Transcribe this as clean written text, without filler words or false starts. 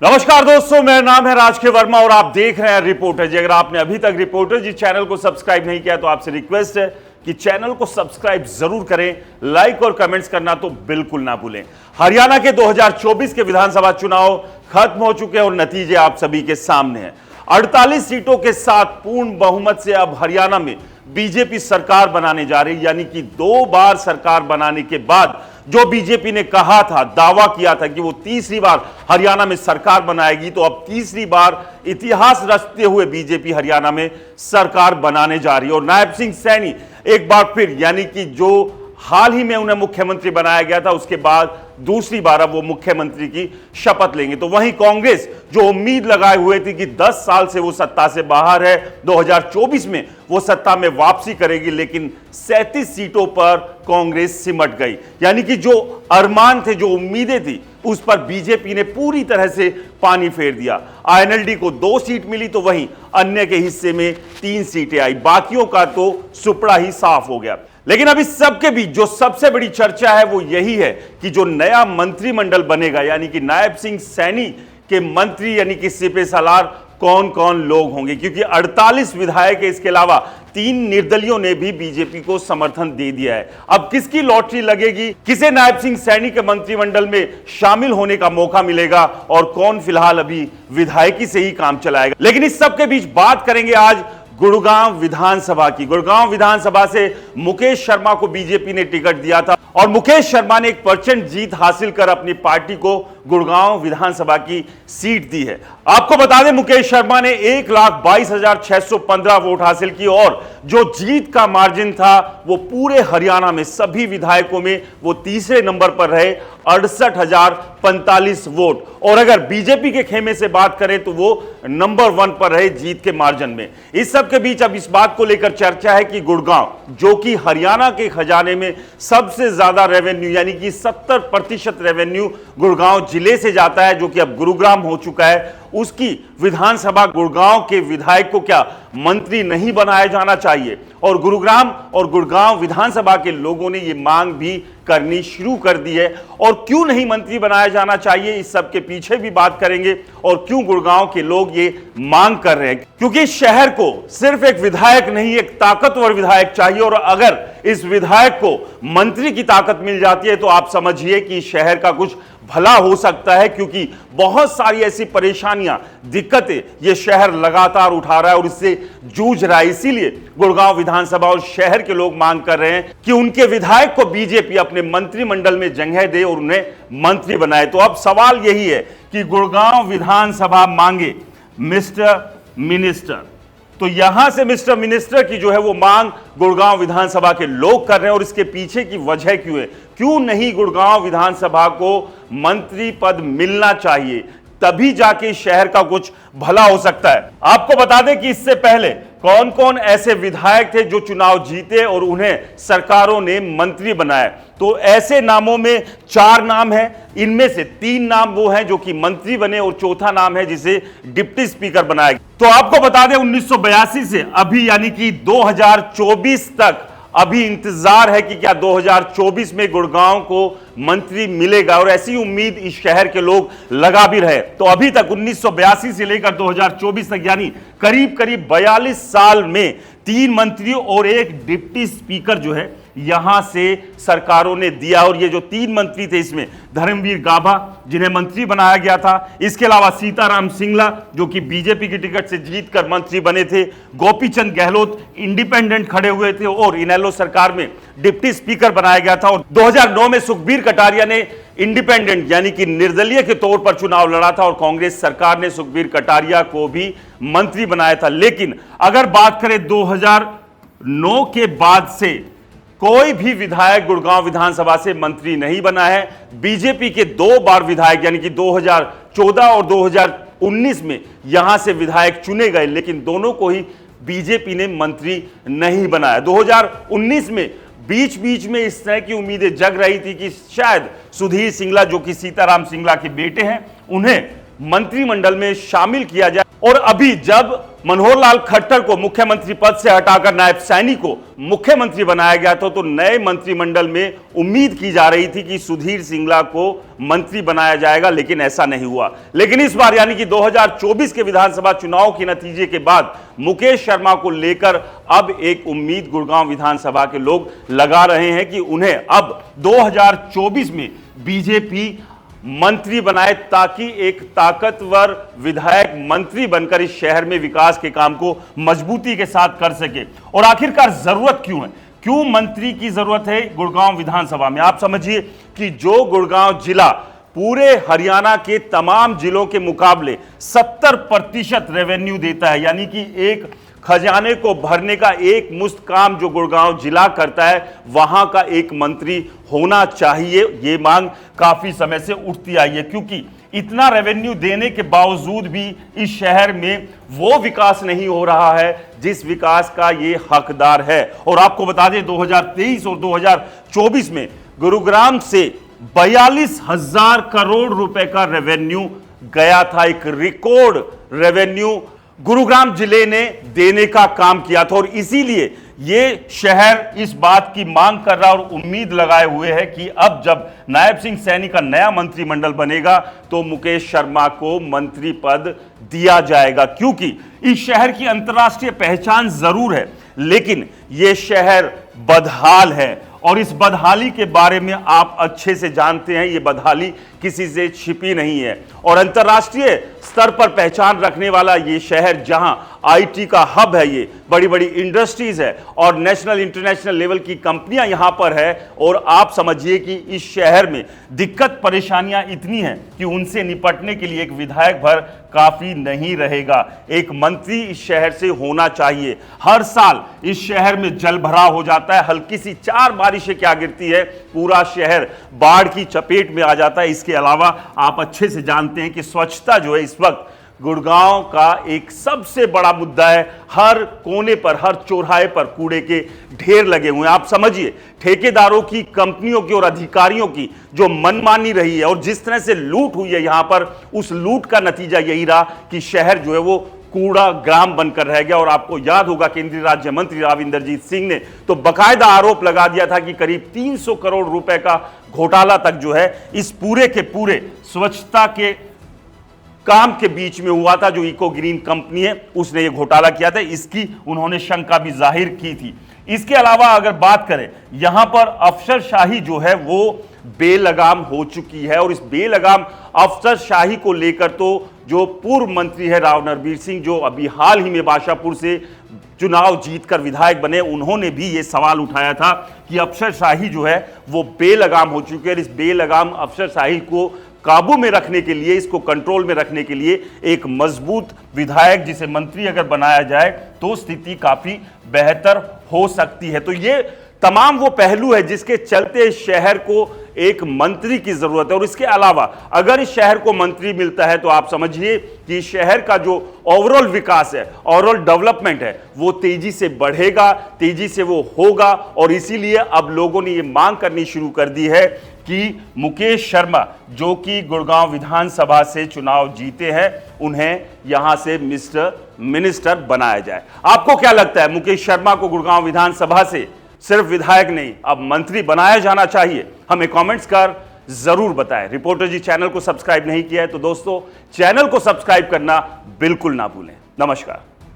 नमस्कार दोस्तों, मेरा नाम है राजके वर्मा और आप देख रहे हैं रिपोर्टर जी। अगर आपने अभी तक रिपोर्टर जी चैनल को सब्सक्राइब नहीं किया तो आपसे रिक्वेस्ट है कि चैनल को सब्सक्राइब जरूर करें, लाइक और कमेंट्स करना तो बिल्कुल ना भूलें। हरियाणा के 2024 के विधानसभा चुनाव खत्म हो चुके हैं और नतीजे आप सभी के सामने हैं। 48 सीटों के साथ पूर्ण बहुमत से अब हरियाणा में बीजेपी सरकार बनाने जा रही, यानी कि 2 बार सरकार बनाने के बाद जो बीजेपी ने कहा था, दावा किया था कि वो तीसरी बार हरियाणा में सरकार बनाएगी, तो अब तीसरी बार इतिहास रचते हुए बीजेपी हरियाणा में सरकार बनाने जा रही है। और नायब सिंह सैनी एक बार फिर, यानी कि जो हाल ही में उन्हें मुख्यमंत्री बनाया गया था, उसके बाद दूसरी बार अब वो मुख्यमंत्री की शपथ लेंगे। तो वहीं कांग्रेस जो उम्मीद लगाए हुए थी कि 10 साल से वो सत्ता से बाहर है, 2024 में वो सत्ता में वापसी करेगी, लेकिन 37 सीटों पर कांग्रेस सिमट गई। यानी कि जो अरमान थे, जो उम्मीदें थी, उस पर बीजेपी ने पूरी तरह से पानी फेर दिया। आईएनएलडी को 2 सीट मिली तो वहीं अन्य के हिस्से में 3 सीटें आई, बाकियों का तो सुपड़ा ही साफ हो गया। लेकिन अब इस सबके बीच जो सबसे बड़ी चर्चा है वो यही है कि जो नया मंत्रिमंडल बनेगा, यानी कि नायब सिंह सैनी के मंत्री यानी कि सीपी सालार कौन कौन लोग होंगे, क्योंकि 48 विधायक है, इसके अलावा 3 निर्दलियों ने भी बीजेपी को समर्थन दे दिया है। अब किसकी लॉटरी लगेगी, किसे नायब सिंह सैनी के मंत्रिमंडल में शामिल होने का मौका मिलेगा और कौन फिलहाल अभी विधायकी से ही काम चलाएगा। लेकिन इस सबके बीच बात करेंगे आज गुड़गांव विधानसभा की। गुड़गांव विधानसभा से मुकेश शर्मा को बीजेपी ने टिकट दिया था और मुकेश शर्मा ने 1% जीत हासिल कर अपनी पार्टी को गुड़गांव विधानसभा की सीट दी है। आपको बता दें, मुकेश शर्मा ने 1,22,615 वोट हासिल की और जो जीत का मार्जिन था वो पूरे हरियाणा में सभी विधायकों में वो तीसरे नंबर पर रहे, 68,045 वोट। और अगर बीजेपी के खेमे से बात करें तो वो नंबर 1 पर रहे जीत के मार्जिन में। इस सब के बीच अब इस बात को लेकर चर्चा है कि गुड़गांव, जो कि हरियाणा के खजाने में सबसे ज्यादा रेवेन्यू यानी कि 70% रेवेन्यू गुड़गांव जिले से जाता है, जो कि अब गुरुग्राम हो चुका है, उसकी विधानसभा गुड़गांव के विधायक को क्या मंत्री नहीं बनाया जाना चाहिए। और गुरुग्राम और गुड़गांव विधानसभा के लोगों ने यह मांग भी करनी शुरू कर दी है। और क्यों नहीं मंत्री बनाया जाना चाहिए, इस सब के पीछे भी बात करेंगे और क्यों गुड़गांव के लोग ये मांग कर रहे हैं। क्योंकि इस शहर को सिर्फ एक विधायक नहीं, एक ताकतवर विधायक चाहिए। और अगर इस विधायक को मंत्री की ताकत मिल जाती है तो आप समझिए कि शहर का कुछ भला हो सकता है, क्योंकि बहुत सारी ऐसी परेशानियां, दिक्कतें ये शहर लगातार उठा रहा है और इससे जूझ रहा है। इसीलिए गुड़गांव विधानसभा और शहर के लोग मांग कर रहे हैं कि उनके विधायक को बीजेपी अपने मंत्रिमंडल में जगह दे और उन्हें मंत्री बनाए। तो अब सवाल यही है कि गुड़गांव विधानसभा मांगे मिस्टर मिनिस्टर, तो यहां से मिस्टर मिनिस्टर की जो है वो मांग गुड़गांव विधानसभा के लोग कर रहे हैं। और इसके पीछे की वजह क्यों है, क्यों नहीं गुड़गांव विधानसभा को मंत्री पद मिलना चाहिए, तभी जाके शहर का कुछ भला हो सकता है। आपको बता दें कि इससे पहले कौन कौन ऐसे विधायक थे जो चुनाव जीते और उन्हें सरकारों ने मंत्री बनाया। तो ऐसे नामों में 4 नाम हैं, इनमें से 3 नाम वो हैं जो कि मंत्री बने और चौथा नाम है जिसे डिप्टी स्पीकर बनाया गया। तो आपको बता दें 1982 से अभी यानी कि 2024 तक अभी इंतजार है कि क्या 2024 में गुड़गांव को मंत्री मिलेगा, और ऐसी उम्मीद इस शहर के लोग लगा भी रहे। तो अभी तक 1982 से लेकर 2024 तक यानी करीब करीब 42 साल में 3 मंत्री और 1 डिप्टी स्पीकर जो है यहां से सरकारों ने दिया। और ये जो 3 मंत्री थे, इसमें धर्मवीर गाभा जिन्हें मंत्री बनाया गया था, इसके अलावा सीताराम सिंगला जो कि बीजेपी की टिकट से जीतकर मंत्री बने थे, गोपीचंद गहलोत इंडिपेंडेंट खड़े हुए थे और इनेलो सरकार में डिप्टी स्पीकर बनाया गया था। और 2009 में सुखबीर कटारिया ने इंडिपेंडेंट यानी कि निर्दलीय के तौर पर चुनाव लड़ा था और कांग्रेस सरकार ने सुखबीर कटारिया को भी मंत्री बनाया था। लेकिन अगर बात करें 2009 के बाद से कोई भी विधायक गुड़गांव विधानसभा से मंत्री नहीं बना है। बीजेपी के 2 बार विधायक यानी कि 2014 और 2019 में यहां से विधायक चुने गए, लेकिन दोनों को ही बीजेपी ने मंत्री नहीं बनाया। 2019 में बीच बीच में इस तरह की उम्मीदें जग रही थी कि शायद सुधीर सिंगला जो कि सीताराम सिंगला के बेटे हैं, उन्हें मंत्रिमंडल में शामिल किया जाए। और अभी जब मनोहर लाल खट्टर को मुख्यमंत्री पद से हटाकर नायब सैनी को मुख्यमंत्री बनाया गया था, तो नए मंत्रिमंडल में उम्मीद की जा रही थी कि सुधीर सिंगला को मंत्री बनाया जाएगा, लेकिन ऐसा नहीं हुआ। लेकिन इस बार यानी कि 2024 के विधानसभा चुनाव के नतीजे के बाद मुकेश शर्मा को लेकर अब एक उम्मीद गुड़गांव विधानसभा के लोग लगा रहे हैं कि उन्हें अब 2024 में बीजेपी मंत्री बनाए, ताकि एक ताकतवर विधायक मंत्री बनकर इस शहर में विकास के काम को मजबूती के साथ कर सके। और आखिरकार जरूरत क्यों है, क्यों मंत्री की जरूरत है गुड़गांव विधानसभा में? आप समझिए कि जो गुड़गांव जिला पूरे हरियाणा के तमाम जिलों के मुकाबले 70% रेवेन्यू देता है, यानी कि एक खजाने को भरने का एक मुश्त काम जो गुड़गांव जिला करता है, वहां का एक मंत्री होना चाहिए। ये मांग काफी समय से उठती आई है, क्योंकि इतना रेवेन्यू देने के बावजूद भी इस शहर में वो विकास नहीं हो रहा है जिस विकास का ये हकदार है। और आपको बता दें 2023 और 2024 में गुरुग्राम से 42,000 करोड़ रुपए का रेवेन्यू गया था। एक रिकॉर्ड रेवेन्यू गुरुग्राम जिले ने देने का काम किया था, और इसीलिए ये शहर इस बात की मांग कर रहा और उम्मीद लगाए हुए है कि अब जब नायब सिंह सैनी का नया मंत्रिमंडल बनेगा तो मुकेश शर्मा को मंत्री पद दिया जाएगा, क्योंकि इस शहर की अंतर्राष्ट्रीय पहचान जरूर है, लेकिन यह शहर बदहाल है। और इस बदहाली के बारे में आप अच्छे से जानते हैं, ये बदहाली किसी से छिपी नहीं है। और अंतर्राष्ट्रीय स्तर पर पहचान रखने वाला ये शहर, जहां आईटी का हब है, ये बड़ी बड़ी इंडस्ट्रीज है और नेशनल इंटरनेशनल लेवल की कंपनियां यहां पर है। और आप समझिए कि इस शहर में दिक्कत परेशानियां इतनी हैं कि उनसे निपटने के लिए एक विधायक भर काफी नहीं रहेगा। एक मंत्री इस शहर से होना चाहिए। हर साल इस शहर में जल भराव हो जाता है, हल्की सी 4 बारिशें क्या गिरती है, पूरा शहर बाढ़ की चपेट में आ जाता है। इसके अलावा आप अच्छे से जानते हैं कि स्वच्छता जो है इस वक्त गुड़गांव का एक सबसे बड़ा मुद्दा है। हर कोने पर, हर चौराहे पर कूड़े के ढेर लगे हुए हैं। आप समझिए ठेकेदारों की, कंपनियों की और अधिकारियों की जो मनमानी रही है और जिस तरह से लूट हुई है यहां पर, उस लूट का नतीजा यही रहा कि शहर जो है वो कूड़ा ग्राम बनकर रह गया। और आपको याद होगा केंद्रीय राज्य मंत्री राव इंद्रजीत सिंह ने तो बकायदा आरोप लगा दिया था कि करीब 300 करोड़ रुपए का घोटाला तक जो है इस पूरे के पूरे स्वच्छता के काम के बीच में हुआ था। जो इको ग्रीन कंपनी है उसने ये घोटाला किया था, इसकी उन्होंने शंका भी जाहिर की थी। इसके अलावा अगर बात करें, यहां पर अफसरशाही जो है वो बेलगाम हो चुकी है। और इस बेलगाम अफसरशाही को लेकर तो जो पूर्व मंत्री है राव नरबीर सिंह, जो अभी हाल ही में बाशापुर से चुनाव जीतकर विधायक बने, उन्होंने भी ये सवाल उठाया था कि अफसरशाही जो है वो बेलगाम हो चुकी है। इस बेलगाम अफसरशाही को काबू में रखने के लिए, इसको कंट्रोल में रखने के लिए एक मजबूत विधायक जिसे मंत्री अगर बनाया जाए तो स्थिति काफी बेहतर हो सकती है। तो ये तमाम वो पहलू है जिसके चलते इस शहर को एक मंत्री की जरूरत है। और इसके अलावा अगर इस शहर को मंत्री मिलता है तो आप समझिए कि शहर का जो ओवरऑल विकास है, ओवरऑल डेवलपमेंट है, वो तेजी से बढ़ेगा, तेजी से वो होगा। और इसीलिए अब लोगों ने ये मांग करनी शुरू कर दी है कि मुकेश शर्मा, जो कि गुड़गांव विधानसभा से चुनाव जीते हैं, उन्हें यहां से मिनिस्टर बनाया जाए। आपको क्या लगता है, मुकेश शर्मा को गुड़गांव विधानसभा से सिर्फ विधायक नहीं अब मंत्री बनाया जाना चाहिए? हमें कमेंट्स कर जरूर बताएं। रिपोर्टर जी चैनल को सब्सक्राइब नहीं किया है तो दोस्तों चैनल को सब्सक्राइब करना बिल्कुल ना भूलें। नमस्कार।